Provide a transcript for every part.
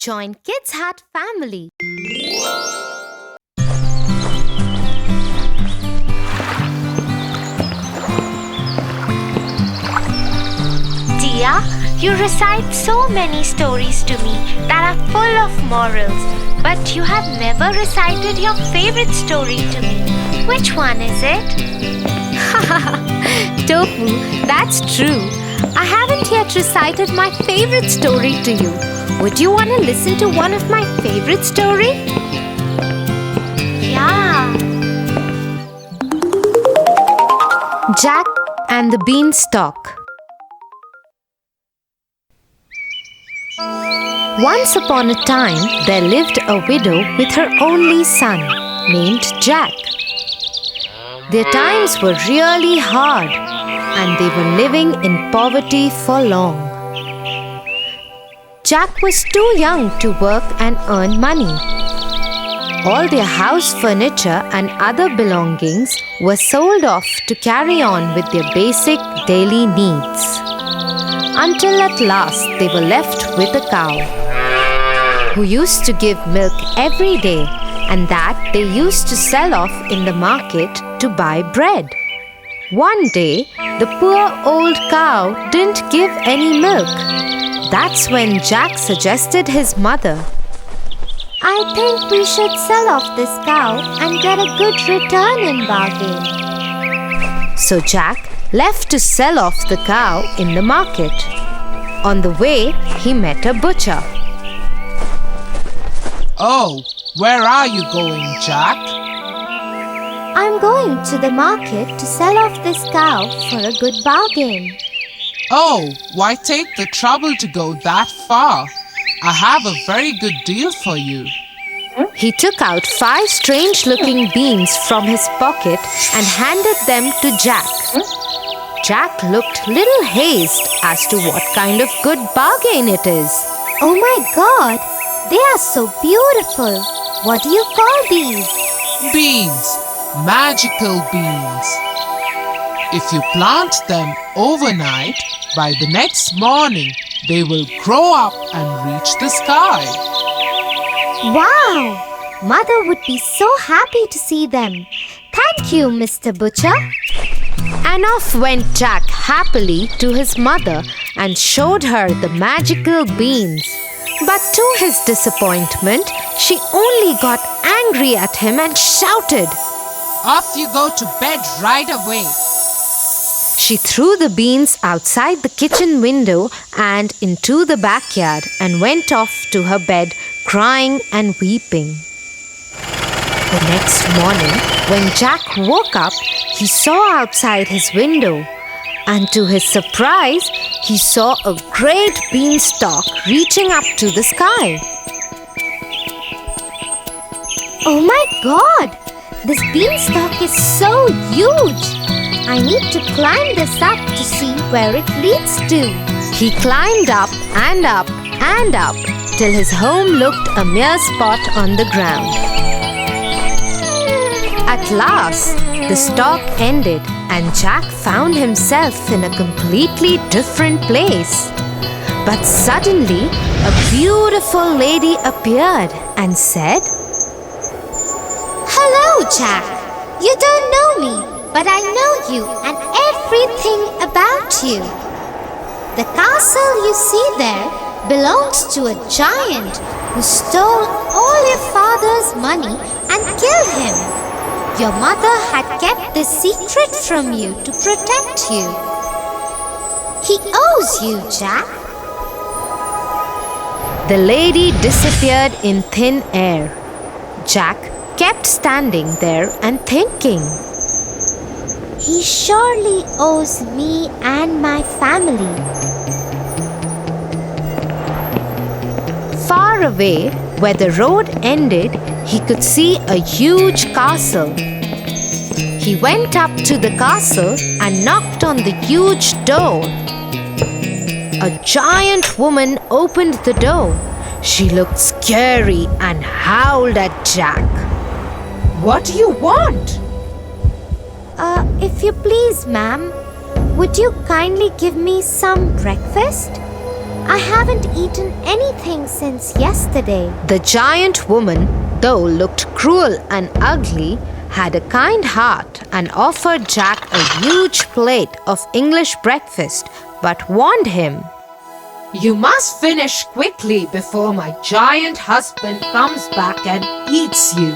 Join Kids Hut family. Tia, you recite so many stories to me that are full of morals, but you have never recited your favorite story to me. Which one is it? Tofu, that's true. I haven't yet recited my favorite story to you. Would you want to listen to one of my favorite stories? Yeah. Jack and the Beanstalk. Once upon a time, there lived a widow with her only son, named Jack. Their times were really hard, and they were living in poverty for long. Jack was too young to work and earn money. All their house furniture and other belongings were sold off to carry on with their basic daily needs. Until at last they were left with a cow, who used to give milk every day, and that they used to sell off in the market to buy bread. One day, the poor old cow didn't give any milk. That's when Jack suggested his mother, I think we should sell off this cow and get a good return in bargain. So Jack left to sell off the cow in the market. On the way, he met a butcher. Oh, where are you going, Jack? I'm going to the market to sell off this cow for a good bargain. Oh, why take the trouble to go that far? I have a very good deal for you. He took out 5 strange-looking beans from his pocket and handed them to Jack. Jack looked little hazed as to what kind of good bargain it is. Oh my God! They are so beautiful. What do you call these? Beans, magical beans. If you plant them overnight, by the next morning, they will grow up and reach the sky. Wow! Mother would be so happy to see them. Thank you, Mr. Butcher. And off went Jack happily to his mother and showed her the magical beans. But to his disappointment, she only got angry at him and shouted, Off you go to bed right away. She threw the beans outside the kitchen window and into the backyard and went off to her bed crying and weeping. The next morning, when Jack woke up, he saw outside his window, and to his surprise, he saw a great beanstalk reaching up to the sky. Oh my God! This beanstalk is so huge! I need to climb this up to see where it leads to. He climbed up and up and up till his home looked a mere spot on the ground. At last, the stalk ended and Jack found himself in a completely different place. But suddenly, a beautiful lady appeared and said, Hello, Jack. You don't know me, but I know you and everything about you. The castle you see there belongs to a giant who stole all your father's money and killed him. Your mother had kept this secret from you to protect you. He owes you, Jack. The lady disappeared in thin air. Jack kept standing there and thinking, He surely owes me and my family. Far away, where the road ended, he could see a huge castle. He went up to the castle and knocked on the huge door. A giant woman opened the door. She looked scary and howled at Jack. What do you want? If you please, ma'am, would you kindly give me some breakfast? I haven't eaten anything since yesterday. The giant woman, though looked cruel and ugly, had a kind heart and offered Jack a huge plate of English breakfast, but warned him, "You must finish quickly before my giant husband comes back and eats you."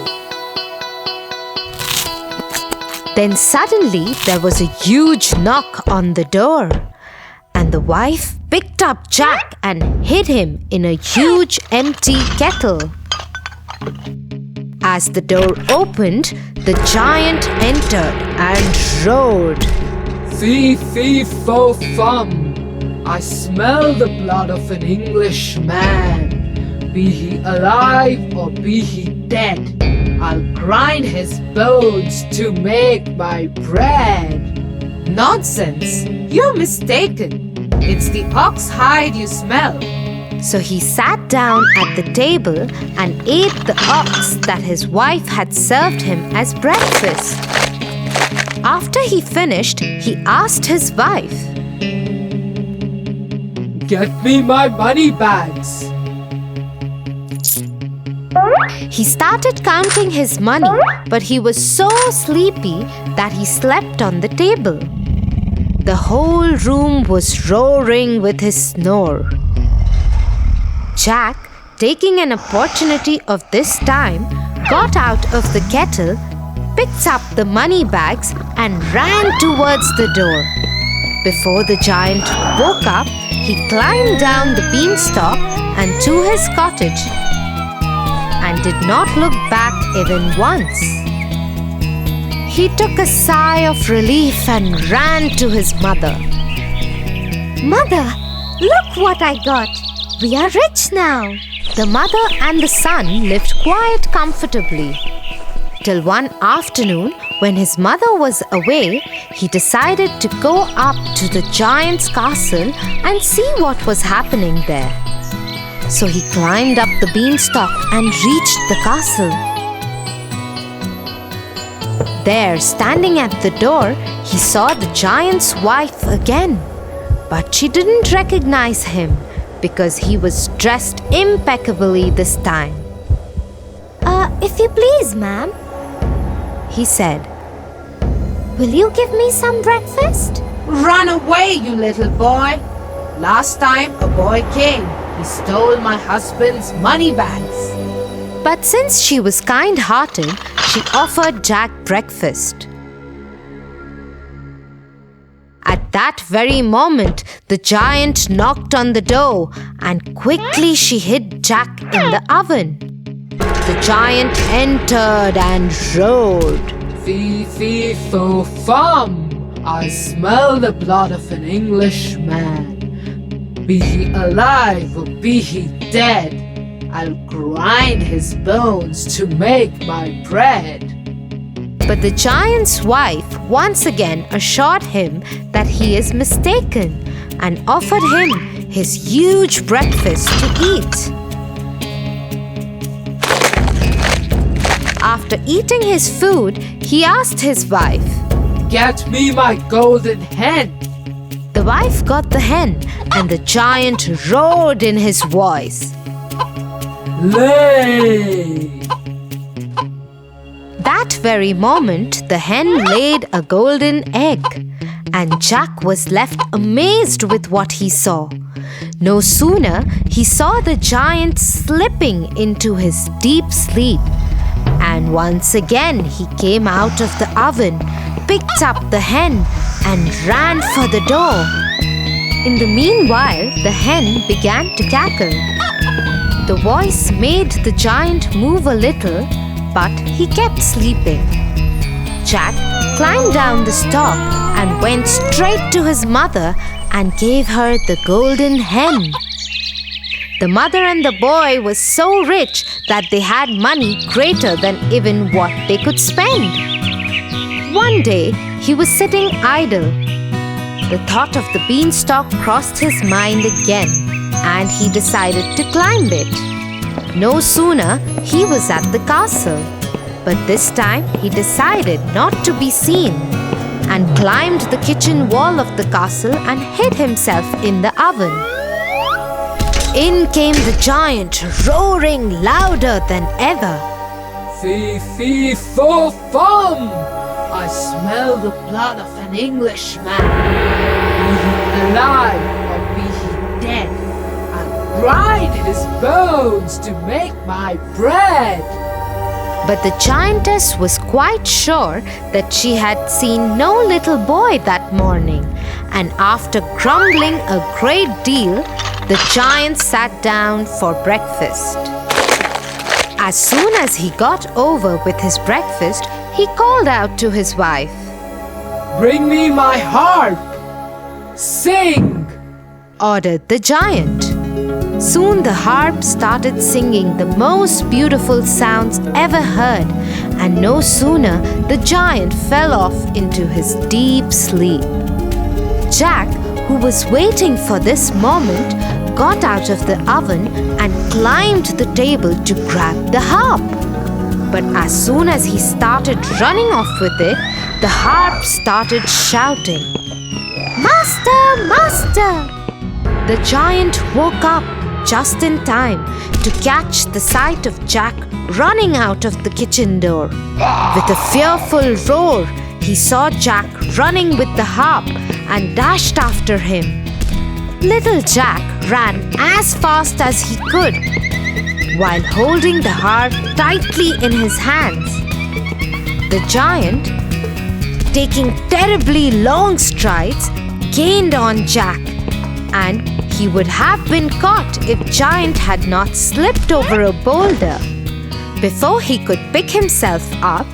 Then suddenly there was a huge knock on the door, and the wife picked up Jack and hid him in a huge empty kettle. As the door opened, the giant entered and roared, Fee, fee, fo, fum. I smell the blood of an Englishman. Be he alive or be he dead, I'll grind his bones to make my bread. "Nonsense! You're mistaken. It's the ox hide you smell." So he sat down at the table and ate the ox that his wife had served him as breakfast. After he finished, he asked his wife, Get me my money bags. He started counting his money, but he was so sleepy that he slept on the table. The whole room was roaring with his snore. Jack, taking an opportunity of this time, got out of the kettle, picked up the money bags, and ran towards the door. Before the giant woke up, he climbed down the beanstalk and to his cottage, and did not look back even once. He took a sigh of relief and ran to his mother. Mother, look what I got. We are rich now. The mother and the son lived quite comfortably. Till one afternoon, when his mother was away, he decided to go up to the giant's castle and see what was happening there. So he climbed up the beanstalk and reached the castle. There, standing at the door, he saw the giant's wife again. But she didn't recognize him because he was dressed impeccably this time. If you please, ma'am, He said, will you give me some breakfast? "Run away, you little boy! Last time a boy came, he stole my husband's money bags." But since she was kind-hearted, she offered Jack breakfast. At that very moment, the giant knocked on the door, and quickly she hid Jack in the oven. The giant entered and roared, Fee, fee, fo, fum. I smell the blood of an Englishman. Be he alive or be he dead, I'll grind his bones to make my bread. But the giant's wife once again assured him that he is mistaken and offered him his huge breakfast to eat. After eating his food, he asked his wife, Get me my golden hen. The wife got the hen, and the giant roared in his voice, Lay! That very moment, the hen laid a golden egg, and Jack was left amazed with what he saw. No sooner he saw the giant slipping into his deep sleep, and once again he came out of the oven, picked up the hen, and ran for the door. In the meanwhile, the hen began to cackle. The voice made the giant move a little, but he kept sleeping. Jack climbed down the stalk and went straight to his mother and gave her the golden hen. The mother and the boy were so rich that they had money greater than even what they could spend. One day, he was sitting idle. The thought of the beanstalk crossed his mind again, and he decided to climb it. No sooner he was at the castle, but this time he decided not to be seen and climbed the kitchen wall of the castle and hid himself in the oven. In came the giant, roaring louder than ever. Fee, fee, fo, fum! I smell the blood of an Englishman. Be he alive or be he dead, I'll grind his bones to make my bread. But the giantess was quite sure that she had seen no little boy that morning, and after grumbling a great deal, the giant sat down for breakfast. As soon as he got over with his breakfast, he called out to his wife, Bring me my harp! Sing! ordered the giant. Soon the harp started singing the most beautiful sounds ever heard, and no sooner the giant fell off into his deep sleep. Jack, who was waiting for this moment, got out of the oven and climbed the table to grab the harp. But as soon as he started running off with it, the harp started shouting, Master! Master! The giant woke up just in time to catch the sight of Jack running out of the kitchen door. With a fearful roar, he saw Jack running with the harp and dashed after him. Little Jack ran as fast as he could, while holding the harp tightly in his hands. The giant, taking terribly long strides, gained on Jack, and he would have been caught if Giant had not slipped over a boulder. Before he could pick himself up,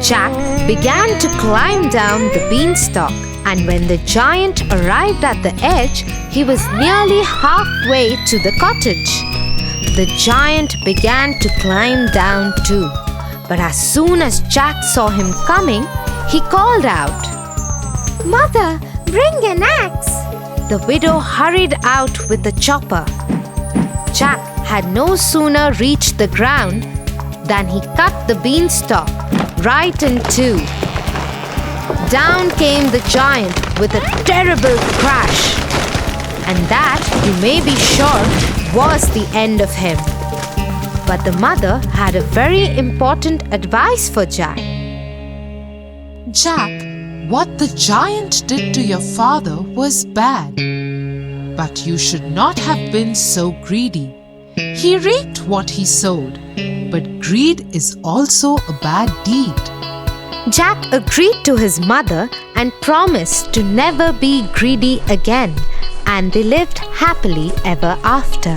Jack began to climb down the beanstalk, and when the giant arrived at the edge, he was nearly halfway to the cottage. The giant began to climb down too, but as soon as Jack saw him coming, he called out, Mother, bring an axe! The widow hurried out with the chopper. Jack had no sooner reached the ground than he cut the beanstalk right in two. Down came the giant with a terrible crash, and that, you may be sure, was the end of him. But the mother had a very important advice for Jack. Jack, what the giant did to your father was bad, but you should not have been so greedy. He reaped what he sowed, but greed is also a bad deed. Jack agreed to his mother and promised to never be greedy again, and they lived happily ever after.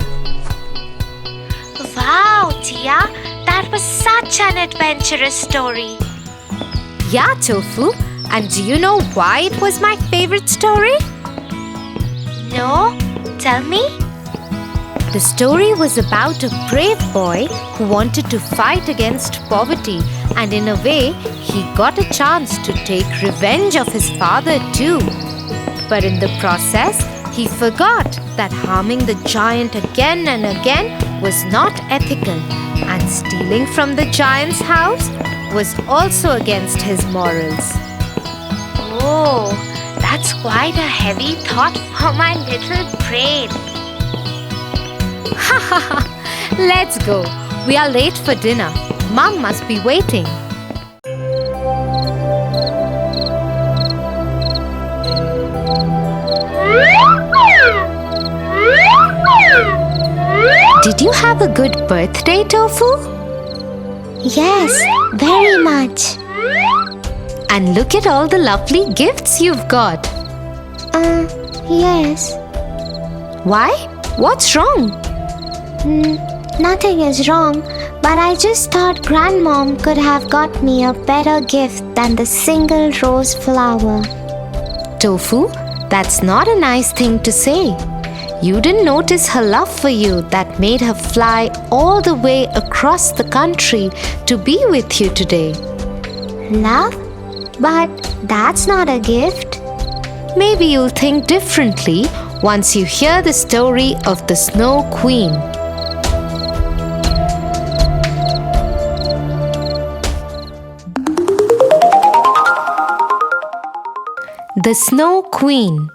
Wow, Tia, that was such an adventurous story. Yeah, Tofu, and do you know why it was my favorite story? No, tell me. The story was about a brave boy who wanted to fight against poverty, and in a way, he got a chance to take revenge of his father too. But in the process, he forgot that harming the giant again and again was not ethical, and stealing from the giant's house was also against his morals. Oh, that's quite a heavy thought for my little brain. Ha ha ha! Let's go. We are late for dinner. Mom must be waiting. Did you have a good birthday, Tofu? Yes, very much. And look at all the lovely gifts you've got. Yes. Why? What's wrong? Nothing is wrong, but I just thought Grandmom could have got me a better gift than the single rose flower. Tofu, that's not a nice thing to say. You didn't notice her love for you that made her fly all the way across the country to be with you today. Love? But that's not a gift. Maybe you'll think differently once you hear the story of the Snow Queen. The Snow Queen.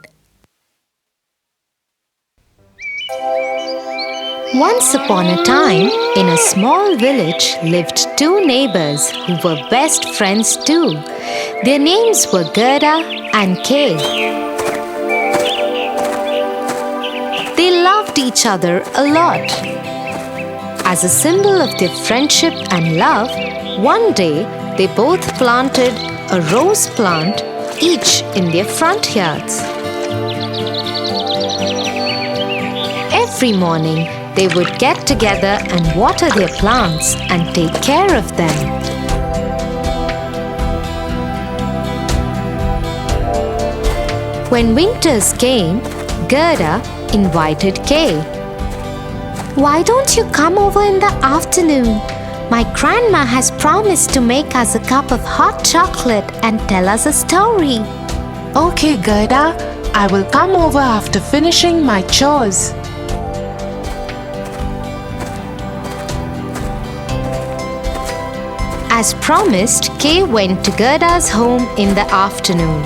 Once upon a time, in a small village lived two neighbors who were best friends too. Their names were Gerda and Kay. They loved each other a lot. As a symbol of their friendship and love, one day they both planted a rose plant each in their front yards. Every morning, they would get together and water their plants and take care of them. When winters came, Gerda invited Kay. Why don't you come over in the afternoon? My grandma has promised to make us a cup of hot chocolate and tell us a story. Okay, Gerda, I will come over after finishing my chores. As promised, Kay went to Gerda's home in the afternoon.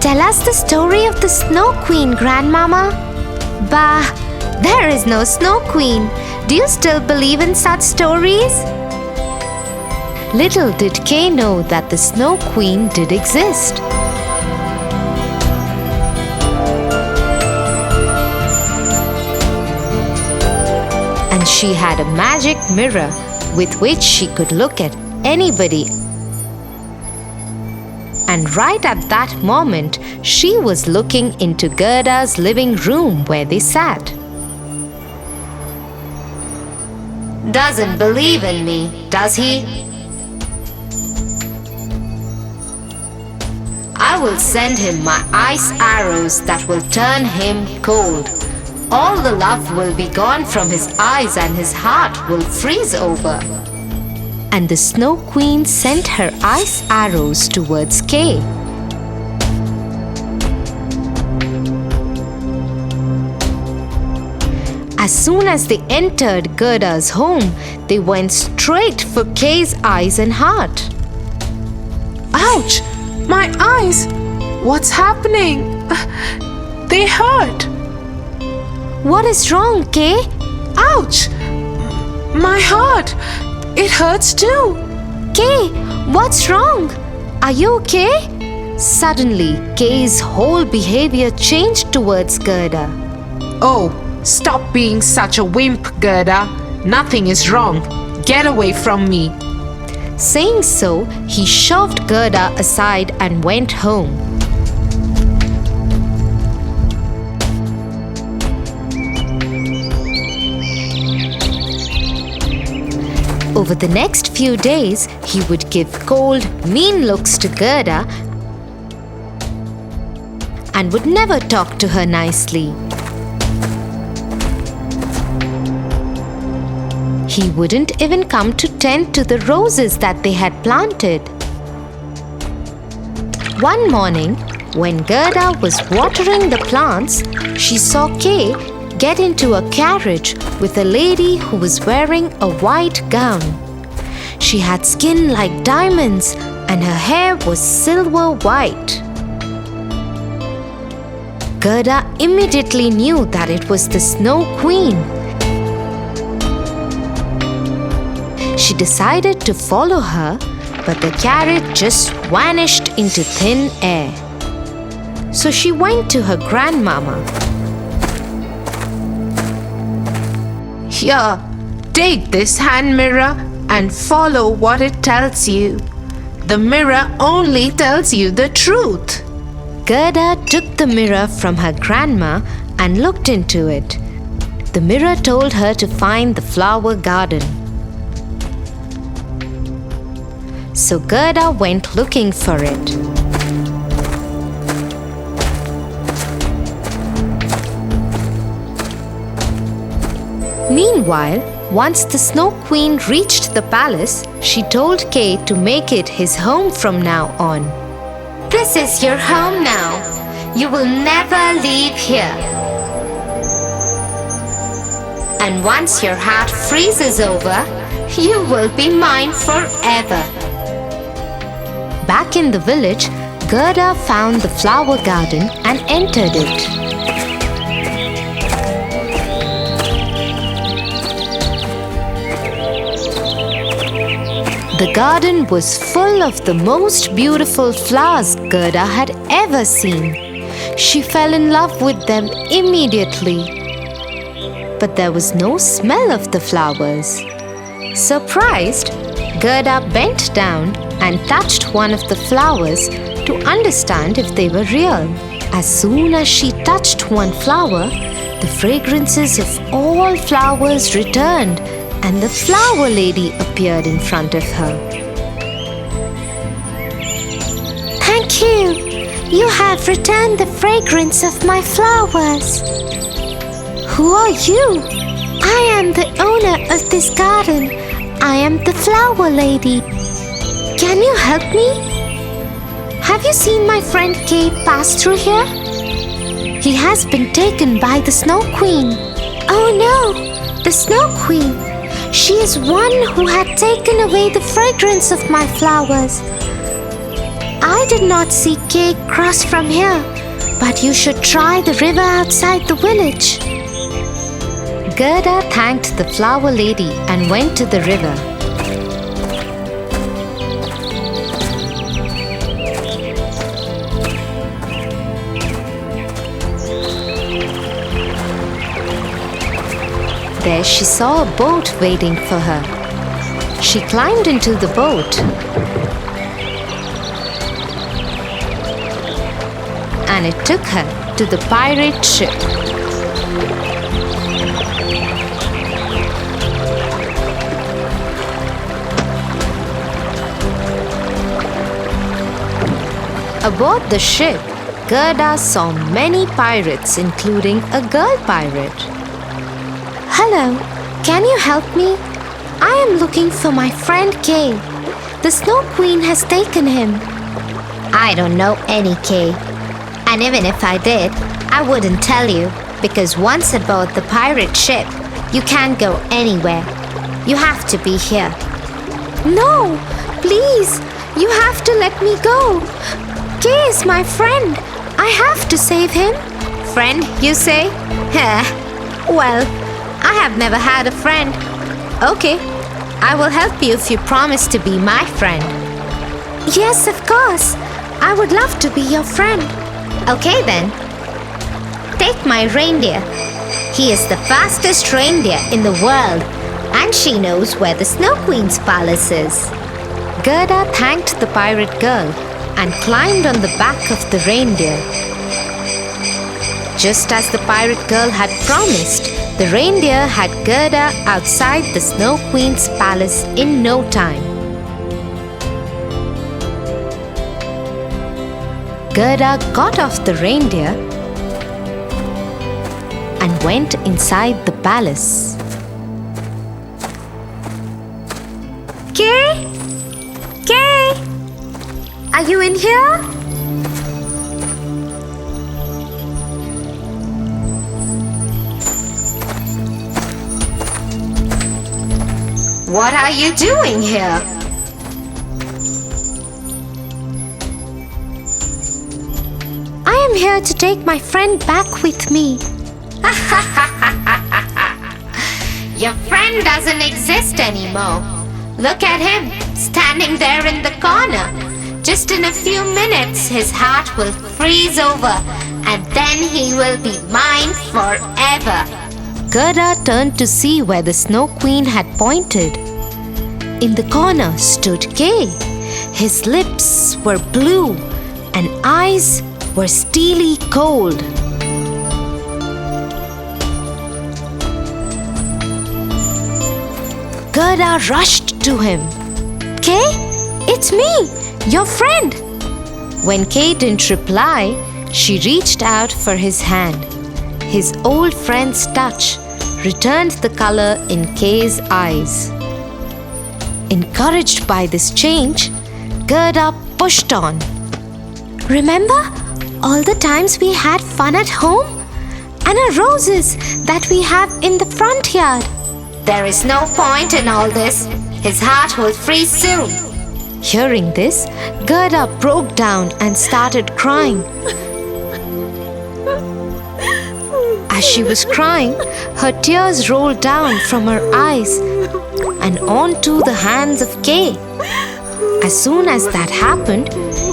Tell us the story of the Snow Queen, Grandmama. Bah, there is no Snow Queen. Do you still believe in such stories? Little did Kay know that the Snow Queen did exist. And she had a magic mirror with which she could look at anybody. And right at that moment, she was looking into Gerda's living room where they sat. Doesn't believe in me, does he? I will send him my ice arrows that will turn him cold. All the love will be gone from his eyes and his heart will freeze over. And the Snow Queen sent her ice arrows towards Kay. As soon as they entered Gerda's home, they went straight for Kay's eyes and heart. Ouch! My eyes! What's happening? They hurt! What is wrong, Kay? Ouch! My heart! It hurts too! Kay, what's wrong? Are you okay? Suddenly, Kay's whole behavior changed towards Gerda. Oh, stop being such a wimp, Gerda. Nothing is wrong. Get away from me. Saying so, he shoved Gerda aside and went home. Over the next few days, he would give cold, mean looks to Gerda and would never talk to her nicely. He wouldn't even come to tend to the roses that they had planted. One morning, when Gerda was watering the plants, she saw Kay get into a carriage with a lady who was wearing a white gown. She had skin like diamonds and her hair was silver white. Gerda immediately knew that it was the Snow Queen. She decided to follow her, but the carriage just vanished into thin air. So she went to her grandmama. Here, take this hand mirror and follow what it tells you. The mirror only tells you the truth. Gerda took the mirror from her grandma and looked into it. The mirror told her to find the flower garden. So Gerda went looking for it. Meanwhile, once the Snow Queen reached the palace, she told Kay to make it his home from now on. This is your home now. You will never leave here. And once your heart freezes over, you will be mine forever. Back in the village, Gerda found the flower garden and entered it. The garden was full of the most beautiful flowers Gerda had ever seen. She fell in love with them immediately. But there was no smell of the flowers. Surprised, Gerda bent down and touched one of the flowers to understand if they were real. As soon as she touched one flower, the fragrances of all flowers returned and the flower lady appeared in front of her. Thank you. You have returned the fragrance of my flowers. Who are you? I am the owner of this garden. I am the flower lady. Can you help me? Have you seen my friend Kay pass through here? He has been taken by the Snow Queen. Oh no, the Snow Queen. She is one who had taken away the fragrance of my flowers. I did not see Kay cross from here, but you should try the river outside the village. Gerda thanked the flower lady and went to the river. There she saw a boat waiting for her. She climbed into the boat and it took her to the pirate ship. Aboard the ship, Gerda saw many pirates, including a girl pirate. Hello, can you help me? I am looking for my friend Kay. The Snow Queen has taken him. I don't know any Kay. And even if I did, I wouldn't tell you, because once aboard the pirate ship, you can't go anywhere. You have to be here. No, please, you have to let me go. Kay is my friend. I have to save him. Friend, you say? Well, I have never had a friend. Okay, I will help you if you promise to be my friend. Yes, of course. I would love to be your friend. Okay then. Take my reindeer. He is the fastest reindeer in the world, and she knows where the Snow Queen's palace is. Gerda thanked the pirate girl and climbed on the back of the reindeer. Just as the pirate girl had promised, the reindeer had Gerda outside the Snow Queen's palace in no time. Gerda got off the reindeer and went inside the palace. Kay? Kay? Are you in here? What are you doing here? I am here to take my friend back with me. Your friend doesn't exist anymore. Look at him, standing there in the corner. Just in a few minutes, his heart will freeze over, and then he will be mine forever. Gerda turned to see where the Snow Queen had pointed. In the corner stood Kay. His lips were blue and eyes were steely cold. Gerda rushed to him. Kay, it's me, your friend. When Kay didn't reply, she reached out for his hand. His old friend's touch returned the color in Kay's eyes. Encouraged by this change, Gerda pushed on. Remember all the times we had fun at home? And our roses that we have in the front yard. There is no point in all this. His heart will freeze soon. Hearing this, Gerda broke down and started crying. As As she was crying, her tears rolled down from her eyes and onto the hands of Kay. As soon as that happened,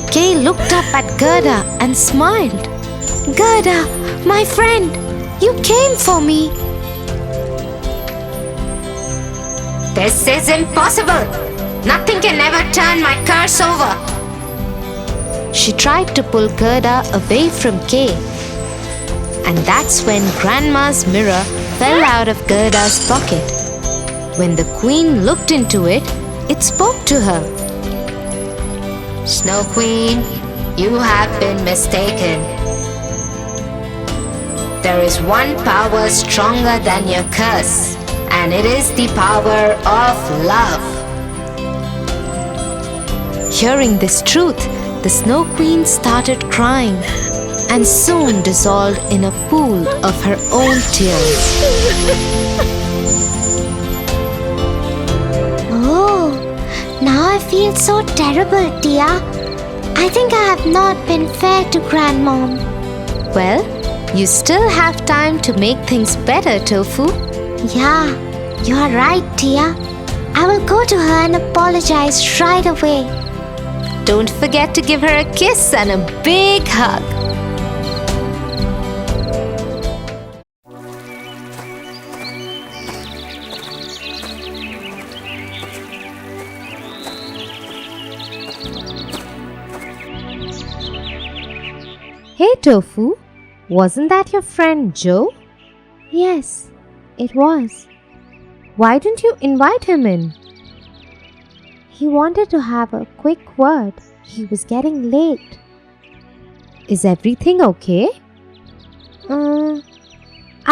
Kay looked up at Gerda and smiled. "Gerda, my friend, you came for me." This is impossible. Nothing can ever turn my curse over. She tried to pull Gerda away from Kay. And that's when Grandma's mirror fell out of Gerda's pocket. When the Queen looked into it, it spoke to her. Snow Queen, you have been mistaken. There is one power stronger than your curse, and it is the power of love. Hearing this truth, the Snow Queen started crying and soon dissolved in a pool of her own tears. Oh, now I feel so terrible, Tia. I think I have not been fair to Grandmom. Well, you still have time to make things better, Tofu. Yeah, you are right, Tia. I will go to her and apologize right away. Don't forget to give her a kiss and a big hug. Hey Tofu, wasn't that your friend Joe? Yes, it was. Why didn't you invite him in? He wanted to have a quick word. He was getting late. Is everything okay?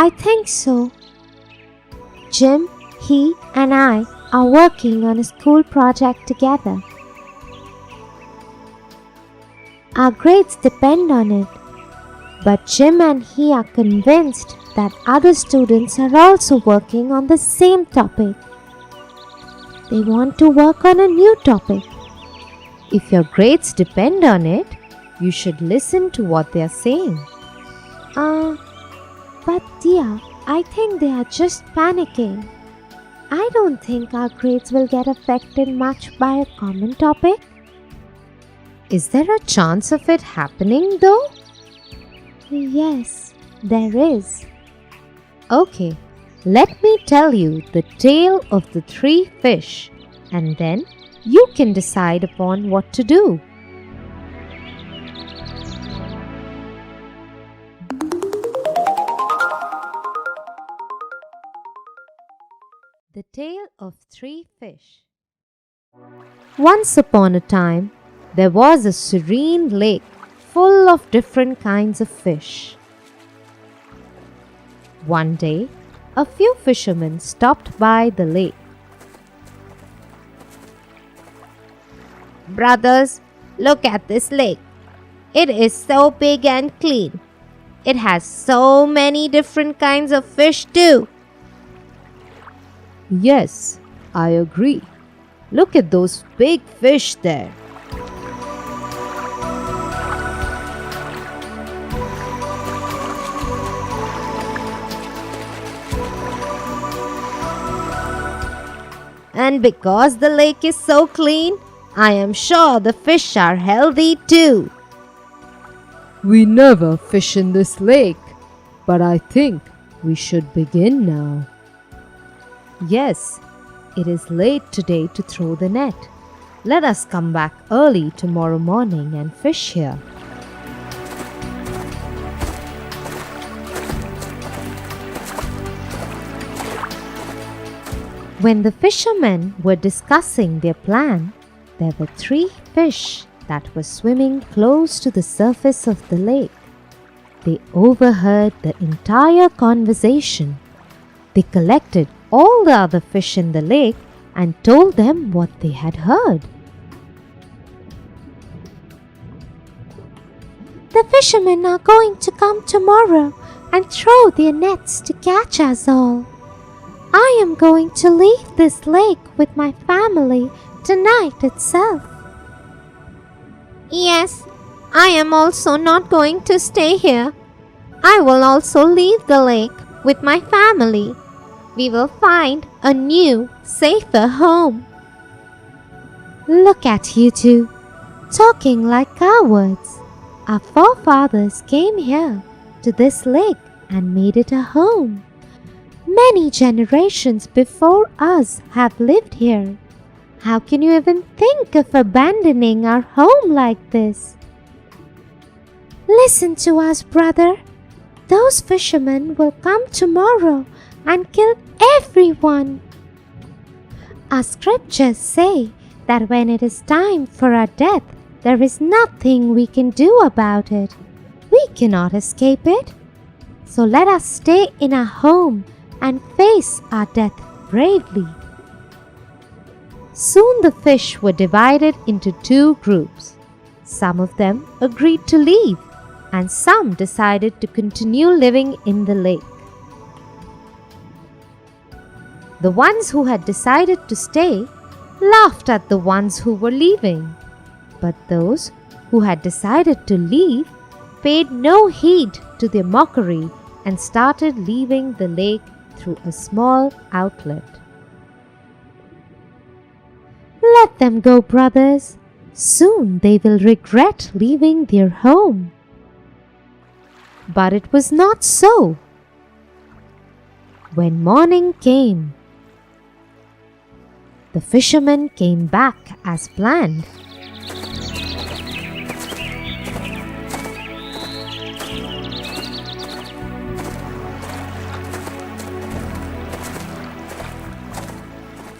I think so. Jim, he and I are working on a school project together. Our grades depend on it. But Jim and he are convinced that other students are also working on the same topic. They want to work on a new topic. If your grades depend on it, you should listen to what they are saying. But dear, I think they are just panicking. I don't think our grades will get affected much by a common topic. Is there a chance of it happening though? Yes, there is. Okay, let me tell you the tale of the 3 fish, and then you can decide upon what to do. The Tale of 3 Fish. Once upon a time, there was a serene lake full of different kinds of fish. One day, a few fishermen stopped by the lake. "Brothers, look at this lake. It is so big and clean. It has so many different kinds of fish too." "Yes, I agree. Look at those big fish there." "And because the lake is so clean, I am sure the fish are healthy too." "We never fish in this lake, but I think we should begin now." "Yes, it is late today to throw the net. Let us come back early tomorrow morning and fish here." When the fishermen were discussing their plan, there were 3 fish that were swimming close to the surface of the lake. They overheard the entire conversation. They collected all the other fish in the lake and told them what they had heard. The fishermen are going to come tomorrow and throw their nets to catch us all. I am going to leave this lake with my family tonight itself. "Yes, I am also not going to stay here. I will also leave the lake with my family. We will find a new, safer home. Look at you two, talking like cowards. Our forefathers came here to this lake and made it a home. Many generations before us have lived here. How can you even think of abandoning our home like this? Listen to us, brother. Those fishermen will come tomorrow and kill everyone. Our scriptures say that when it is time for our death, there is nothing we can do about it. We cannot escape it. So let us stay in our home and face our death bravely. Soon the fish were divided into two groups. Some of them agreed to leave, and some decided to continue living in the lake. The ones who had decided to stay laughed at the ones who were leaving, but those who had decided to leave paid no heed to their mockery and started leaving the lake through a small outlet. Let them go, brothers. Soon they will regret leaving their home. But it was not so. When morning came, the fishermen came back as planned.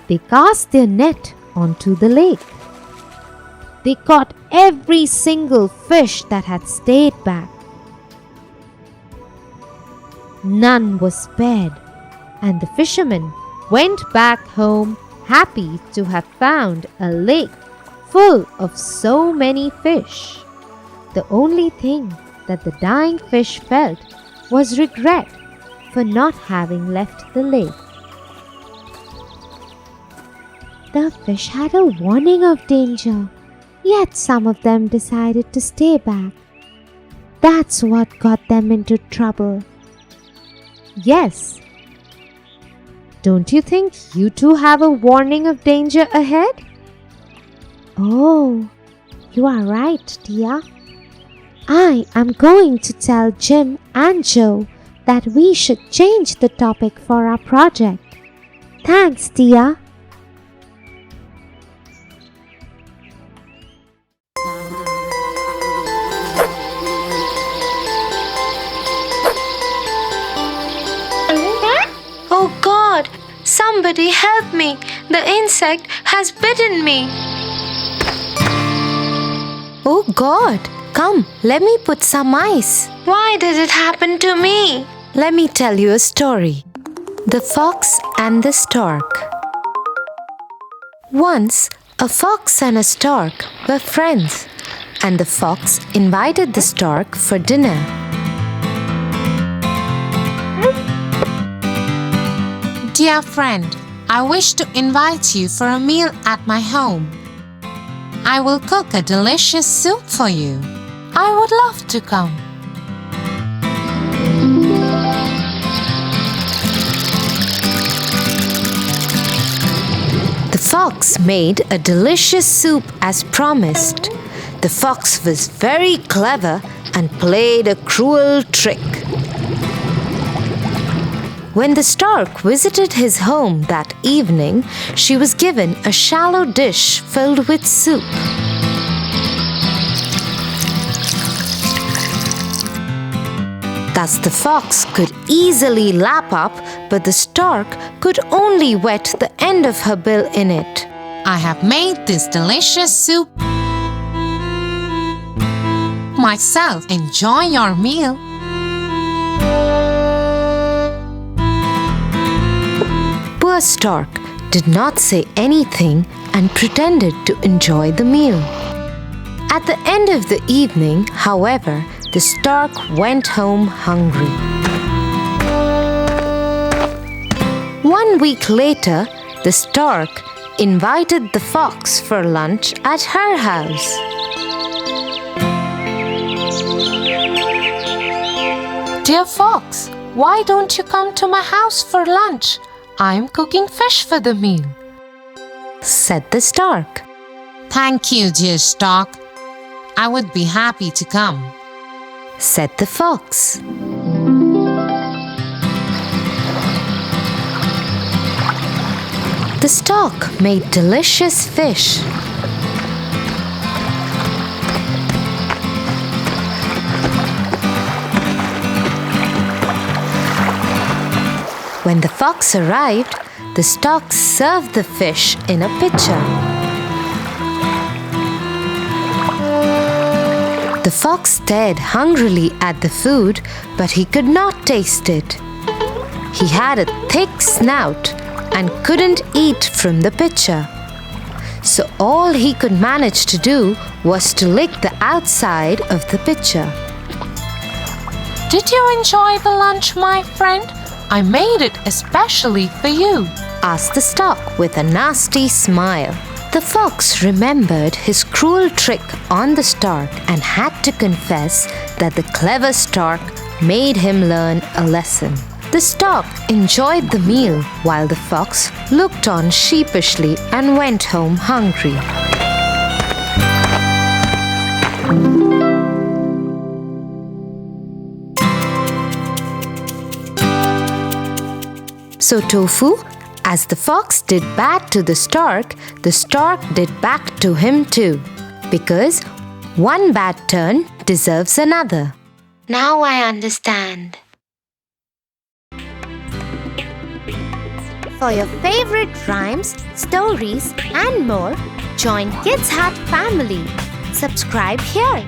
They cast their net onto the lake. They caught every single fish that had stayed back. None was spared, and the fishermen went back home happy to have found a lake full of so many fish. The only thing that the dying fish felt was regret for not having left the lake. The fish had a warning of danger, yet some of them decided to stay back. That's what got them into trouble. Yes. Don't you think you too have a warning of danger ahead? Oh, you are right, Tia. I am going to tell Jim and Joe that we should change the topic for our project. Thanks, Tia. Oh God! Somebody help me! The insect has bitten me! Oh God! Come, let me put some ice. Why did it happen to me? Let me tell you a story. The Fox and the Stork. Once, a fox and a stork were friends, and the fox invited the stork for dinner. Dear friend, I wish to invite you for a meal at my home. I will cook a delicious soup for you. I would love to come. The fox made a delicious soup as promised. The fox was very clever and played a cruel trick. When the stork visited his home that evening, she was given a shallow dish filled with soup. Thus the fox could easily lap up, but the stork could only wet the end of her bill in it. I have made this delicious soup myself. Enjoy your meal. Poor stork did not say anything and pretended to enjoy the meal. At the end of the evening, however, the stork went home hungry. 1 week later, the stork invited the fox for lunch at her house. Dear Fox, why don't you come to my house for lunch? I'm cooking fish for the meal, said the Stork. Thank you, dear Stalk. I would be happy to come, said the Fox. The Stork made delicious fish. When the Fox arrived, the Stork served the fish in a pitcher. The Fox stared hungrily at the food, but he could not taste it. He had a thick snout and couldn't eat from the pitcher. So all he could manage to do was to lick the outside of the pitcher. Did you enjoy the lunch, my friend? I made it especially for you, asked the Stork with a nasty smile. The Fox remembered his cruel trick on the Stork and had to confess that the clever Stork made him learn a lesson. The Stork enjoyed the meal while the Fox looked on sheepishly and went home hungry. So Tofu, as the Fox did bad to the Stork did back to him too, because one bad turn deserves another. Now I understand. For your favorite rhymes, stories, and more, join Kids Hut family. Subscribe here.